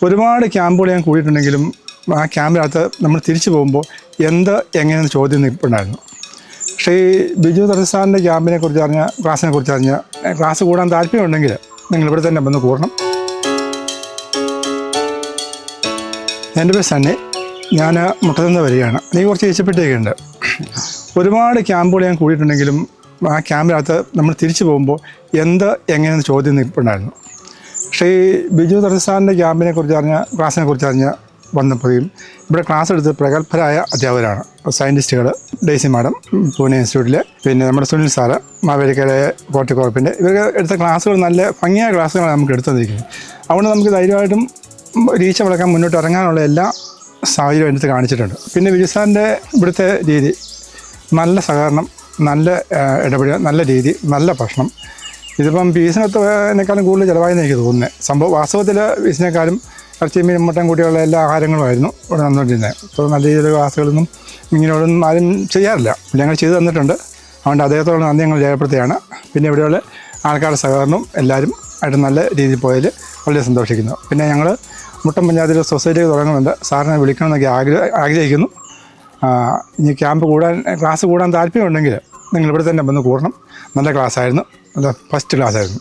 ഒരുപാട് ക്യാമ്പുകൾ ഞാൻ കൂടിയിട്ടുണ്ടെങ്കിലും ആ ക്യാമ്പിനകത്ത് നമ്മൾ തിരിച്ചു പോകുമ്പോൾ എങ്ങനെയെന്ന് ചോദ്യം നിൽപ്പുണ്ടായിരുന്നു. പക്ഷേ ഈ ബിജു തടസാറിൻ്റെ ക്യാമ്പിനെ കുറിച്ച് ക്ലാസ്സിനെ കുറിച്ച് ക്ലാസ് കൂടാൻ താല്പര്യമുണ്ടെങ്കിൽ നിങ്ങൾ ഇവിടെ തന്നെ വന്ന് കൂടണം. എൻ്റെ പേര് സണ്ണി, ഞാൻ മുട്ടത്തുനിന്ന് വരികയാണ്. എനിക്ക് കുറച്ച് ഈച്ചപ്പെട്ടിയൊക്കെയുണ്ട്. ഒരുപാട് ക്യാമ്പുകൾ ഞാൻ കൂടിയിട്ടുണ്ടെങ്കിലും ആ ക്യാമ്പിനകത്ത് നമ്മൾ തിരിച്ചു പോകുമ്പോൾ എങ്ങനെയെന്ന് ചോദ്യം നിൽപ്പുണ്ടായിരുന്നു. പക്ഷേ ഈ ബിജു തടസാറിൻ്റെ ക്യാമ്പിനെ കുറിച്ച് ക്ലാസ്സിനെ കുറിച്ച് വന്നപ്പോഴും ഇവിടെ ക്ലാസ് എടുത്ത് പ്രഗത്ഭരായ അധ്യാപകരാണ്. സയൻറ്റിസ്റ്റുകൾ, ഡെയ്സി മാഡം പൂനെ ഇൻസ്റ്റിറ്റ്യൂട്ടിലെ, പിന്നെ നമ്മുടെ സുനിൽ സാറ് മാവേലിക്കര കോർട്ടിക്കോർപ്പിൻ്റെ, ഇവർക്ക് എടുത്ത ക്ലാസ്സുകൾ നല്ല ഭംഗിയായ ക്ലാസ്സുകളാണ് നമുക്ക് എടുത്തു തന്നിരിക്കുന്നത്. അതുകൊണ്ട് നമുക്ക് ധൈര്യമായിട്ടും രീച്ച വളക്കാൻ മുന്നോട്ട് ഇറങ്ങാനുള്ള എല്ലാ സാഹചര്യവും എടുത്ത് കാണിച്ചിട്ടുണ്ട്. പിന്നെ ബിജു സാറിൻ്റെ ഇവിടുത്തെ രീതി, നല്ല സഹകരണം, നല്ല ഇടപെടൽ, നല്ല രീതി, നല്ല ഭക്ഷണം. ഇതിപ്പം ഫീസിനേക്കാളും കൂടുതൽ ചിലവായെന്ന് എനിക്ക് തോന്നുന്നത്. വാസ്തവത്തിൽ ഫീസിനേക്കാളും ഇറച്ചി മീൻ മുട്ടൻ കൂട്ടിയുള്ള എല്ലാ ആഹാരങ്ങളുമായിരുന്നു ഇവിടെ വന്നുകൊണ്ടിരുന്നത്. അപ്പോൾ നല്ല രീതിയിലുള്ള ക്ലാസ്സുകളൊന്നും ഇങ്ങനെയോടൊന്നും ആരും ചെയ്യാറില്ല. ഞങ്ങൾ ചെയ്തു തന്നിട്ടുണ്ട്. അതുകൊണ്ട് അദ്ദേഹത്തോട് നന്ദി ഞങ്ങൾ രേഖപ്പെടുത്തുകയാണ്. പിന്നെ ഇവിടെയുള്ള ആൾക്കാരുടെ സഹകരണവും എല്ലാവരും ആയിട്ട് നല്ല രീതിയിൽ പോയതിൽ വളരെ സന്തോഷിക്കുന്നു. പിന്നെ ഞങ്ങൾ മുട്ടം പഞ്ചായത്തിൽ സൊസൈറ്റി തുടങ്ങുന്നുണ്ട്. സാറിനെ വിളിക്കണമെന്നൊക്കെ ആഗ്രഹിക്കുന്നു. ഇനി ക്ലാസ് കൂടാൻ താല്പര്യമുണ്ടെങ്കിൽ നിങ്ങൾ ഇവിടെ തന്നെ വന്ന് കൂടണം. നല്ല ക്ലാസ്സായിരുന്നു, നല്ല ഫസ്റ്റ് ക്ലാസ്സായിരുന്നു.